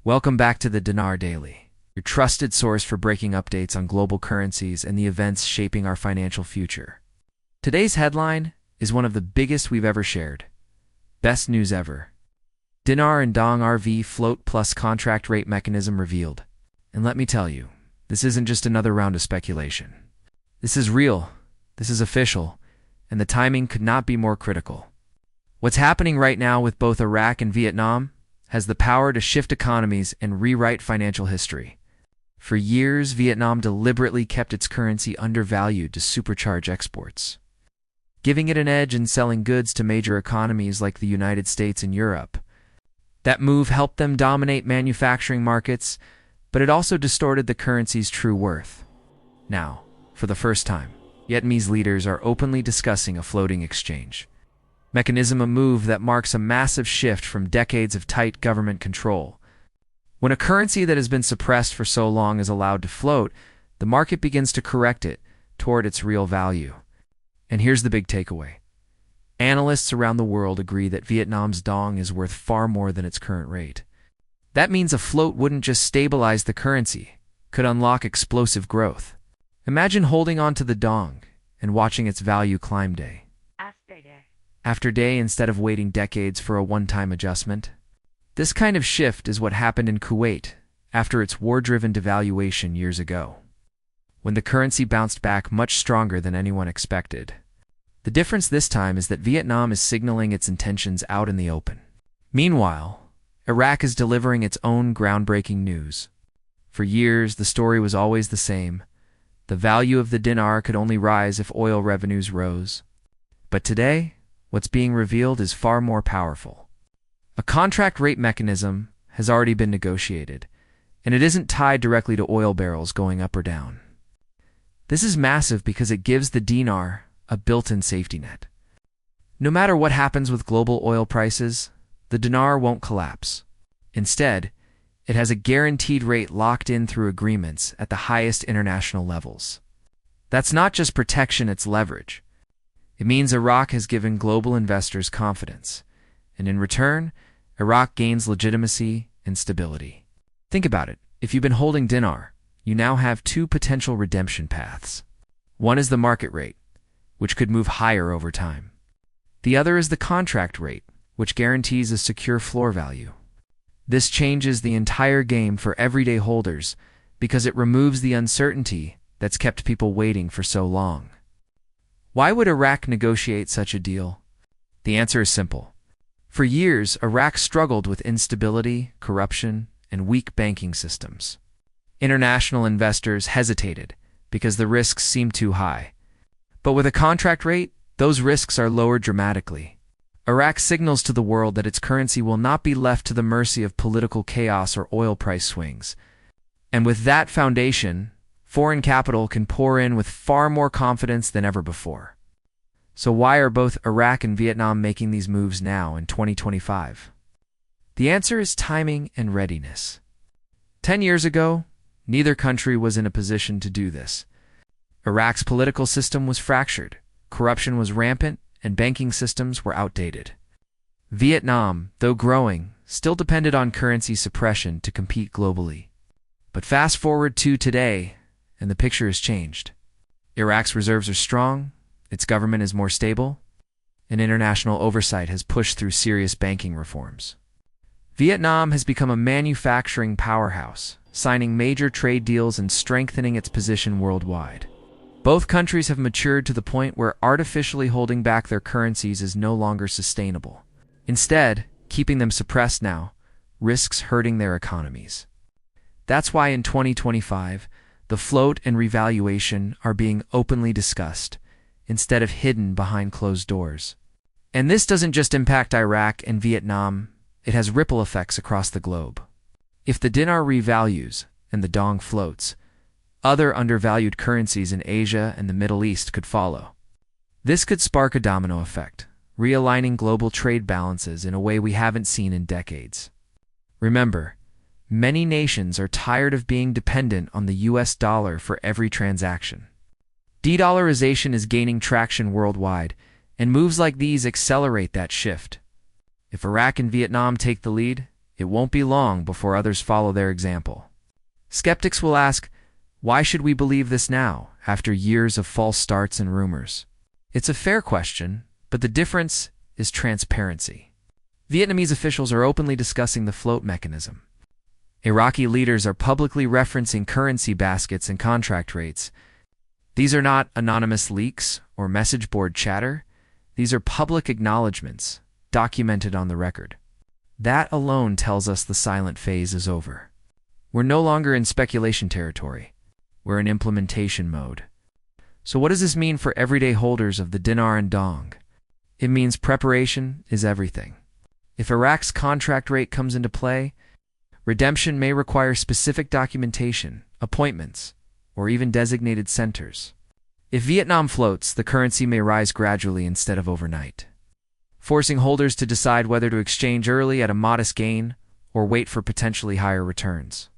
Welcome back to the Dinar Daily, your trusted source for breaking updates on global currencies and the events shaping our financial future. Today's headline is one of the biggest we've ever shared. Best news ever. Dinar and Dong RV float plus contract rate mechanism revealed. And let me tell you, this isn't just another round of speculation. This is real, this is official, and the timing could not be more critical. What's happening right now with both Iraq and Vietnam has the power to shift economies and rewrite financial history. For years, Vietnam deliberately kept its currency undervalued to supercharge exports, giving it an edge in selling goods to major economies like the United States and Europe. That move helped them dominate manufacturing markets, but it also distorted the currency's true worth. Now, for the first time, Vietnamese leaders are openly discussing a floating exchange mechanism, a move that marks a massive shift from decades of tight government control. When a currency that has been suppressed for so long is allowed to float, the market begins to correct it toward its real value. And here's the big takeaway. Analysts around the world agree that Vietnam's Dong is worth far more than its current rate. That means a float wouldn't just stabilize the currency, could unlock explosive growth. Imagine holding on to the Dong and watching its value climb day after day instead of waiting decades for a one-time adjustment. This kind of shift is what happened in Kuwait after its war-driven devaluation years ago, when the currency bounced back much stronger than anyone expected. The difference this time is that Vietnam is signaling its intentions out in the open. Meanwhile, Iraq is delivering its own groundbreaking news. For years, the story was always the same. The value of the dinar could only rise if oil revenues rose. But today, what's being revealed is far more powerful. A contract rate mechanism has already been negotiated, and it isn't tied directly to oil barrels going up or down. This is massive because it gives the dinar a built-in safety net. No matter what happens with global oil prices, the dinar won't collapse. Instead, it has a guaranteed rate locked in through agreements at the highest international levels. That's not just protection, it's leverage. It means Iraq has given global investors confidence, and in return, Iraq gains legitimacy and stability. Think about it. If you've been holding dinar, you now have two potential redemption paths. One is the market rate, which could move higher over time. The other is the contract rate, which guarantees a secure floor value. This changes the entire game for everyday holders because it removes the uncertainty that's kept people waiting for so long. Why would Iraq negotiate such a deal? The answer is simple. For years, Iraq struggled with instability, corruption, and weak banking systems. International investors hesitated because the risks seemed too high. But with a contract rate, those risks are lowered dramatically. Iraq signals to the world that its currency will not be left to the mercy of political chaos or oil price swings. And with that foundation, foreign capital can pour in with far more confidence than ever before. So why are both Iraq and Vietnam making these moves now in 2025? The answer is timing and readiness. 10 years ago, neither country was in a position to do this. Iraq's political system was fractured, corruption was rampant, and banking systems were outdated. Vietnam, though growing, still depended on currency suppression to compete globally. But fast forward to today, and the picture has changed. Iraq's reserves are strong, its government is more stable, and international oversight has pushed through serious banking reforms. Vietnam has become a manufacturing powerhouse, signing major trade deals and strengthening its position worldwide. Both countries have matured to the point where artificially holding back their currencies is no longer sustainable. Instead, keeping them suppressed now risks hurting their economies. That's why in 2025, the float and revaluation are being openly discussed, instead of hidden behind closed doors. And this doesn't just impact Iraq and Vietnam, it has ripple effects across the globe. If the dinar revalues and the dong floats, other undervalued currencies in Asia and the Middle East could follow. This could spark a domino effect, realigning global trade balances in a way we haven't seen in decades. Remember, many nations are tired of being dependent on the US dollar for every transaction. De-dollarization is gaining traction worldwide, and moves like these accelerate that shift. If Iraq and Vietnam take the lead, It won't be long before others follow their example. Skeptics will ask, why should we believe this now, after years of false starts and rumors? It's a fair question, but the difference is transparency. Vietnamese officials are openly discussing the float mechanism. Iraqi leaders are publicly referencing currency baskets and contract rates. These are not anonymous leaks or message board chatter. These are public acknowledgments, documented on the record. That alone tells us the silent phase is over. We're no longer in speculation territory. We're in implementation mode. So what does this mean for everyday holders of the Dinar and Dong? It means preparation is everything. If Iraq's contract rate comes into play, redemption may require specific documentation, appointments, or even designated centers. If Vietnam floats, the currency may rise gradually instead of overnight, forcing holders to decide whether to exchange early at a modest gain or wait for potentially higher returns.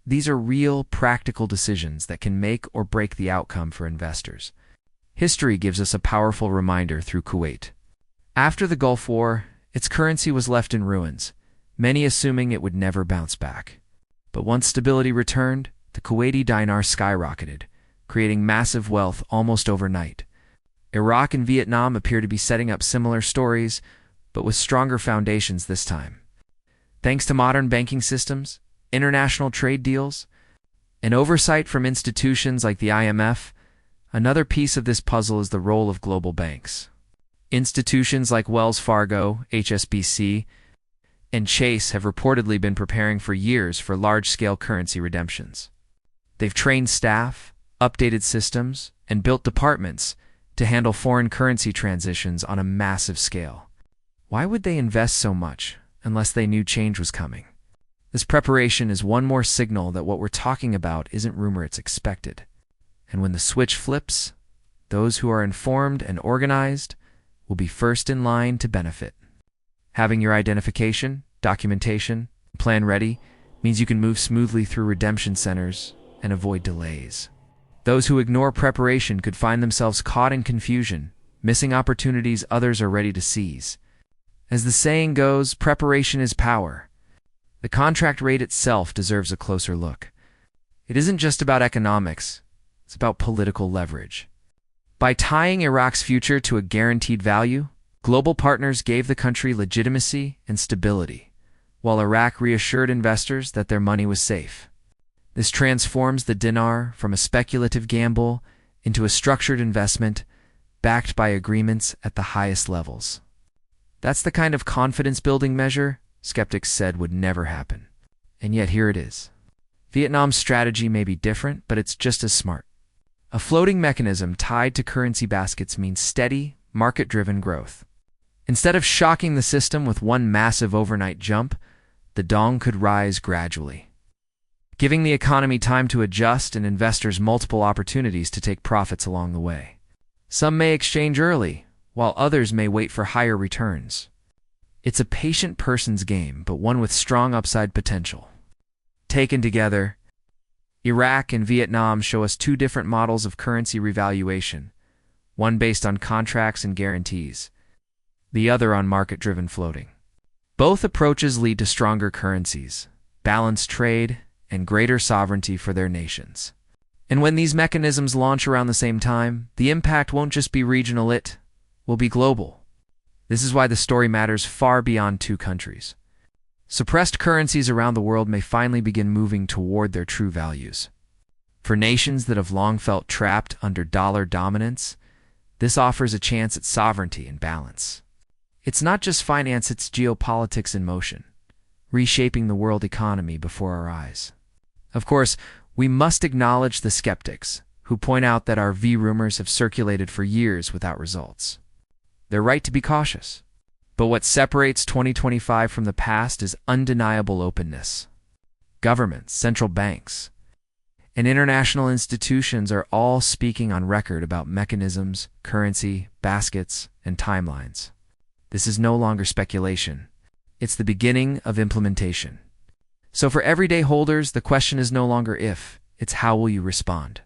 These are real, practical decisions that can make or break the outcome for investors. History gives us a powerful reminder through Kuwait. After the Gulf War, its currency was left in ruins, many assuming it would never bounce back. But once stability returned, the Kuwaiti dinar skyrocketed, creating massive wealth almost overnight. Iraq and Vietnam appear to be setting up similar stories, but with stronger foundations this time. Thanks to modern banking systems, international trade deals, and oversight from institutions like the IMF, another piece of this puzzle is the role of global banks. Institutions like Wells Fargo, HSBC, and Chase have reportedly been preparing for years for large-scale currency redemptions. They've trained staff, updated systems, and built departments to handle foreign currency transitions on a massive scale. Why would they invest so much unless they knew change was coming? This preparation is one more signal that what we're talking about isn't rumor, it's expected. And when the switch flips, those who are informed and organized will be first in line to benefit. Having your identification, documentation, and plan ready means you can move smoothly through redemption centers and avoid delays. Those who ignore preparation could find themselves caught in confusion, missing opportunities others are ready to seize. As the saying goes, preparation is power. The contract rate itself deserves a closer look. It isn't just about economics, it's about political leverage. By tying Iraq's future to a guaranteed value, global partners gave the country legitimacy and stability, while Iraq reassured investors that their money was safe. This transforms the dinar from a speculative gamble into a structured investment backed by agreements at the highest levels. That's the kind of confidence-building measure skeptics said would never happen. And yet here it is. Vietnam's strategy may be different, but it's just as smart. A floating mechanism tied to currency baskets means steady, market-driven growth. Instead of shocking the system with one massive overnight jump, the Dong could rise gradually, giving the economy time to adjust and investors multiple opportunities to take profits along the way. Some may exchange early, while others may wait for higher returns. It's a patient person's game, but one with strong upside potential. Taken together, Iraq and Vietnam show us two different models of currency revaluation, one based on contracts and guarantees, the other on market-driven floating. Both approaches lead to stronger currencies, balanced trade, and greater sovereignty for their nations. And when these mechanisms launch around the same time, the impact won't just be regional, it will be global. This is why the story matters far beyond two countries. Suppressed currencies around the world may finally begin moving toward their true values. For nations that have long felt trapped under dollar dominance, this offers a chance at sovereignty and balance. It's not just finance, it's geopolitics in motion, reshaping the world economy before our eyes. Of course, we must acknowledge the skeptics who point out that RV rumors have circulated for years without results. They're right to be cautious. But what separates 2025 from the past is undeniable openness. Governments, central banks, and international institutions are all speaking on record about mechanisms, currency, baskets, and timelines. This is no longer speculation. It's the beginning of implementation. So for everyday holders, the question is no longer if, it's how will you respond?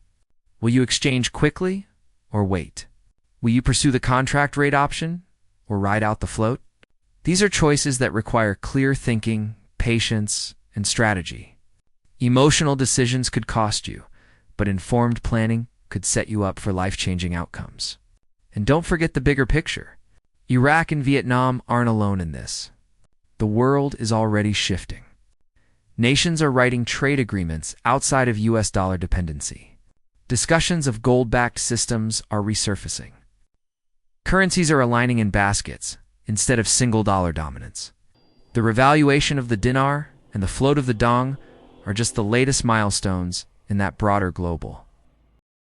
Will you exchange quickly or wait? Will you pursue the contract rate option or ride out the float? These are choices that require clear thinking, patience, and strategy. Emotional decisions could cost you, but informed planning could set you up for life-changing outcomes. And don't forget the bigger picture. Iraq and Vietnam aren't alone in this. The world is already shifting. Nations are writing trade agreements outside of US dollar dependency. Discussions of gold-backed systems are resurfacing. Currencies are aligning in baskets instead of single dollar dominance. The revaluation of the dinar and the float of the dong are just the latest milestones in that broader global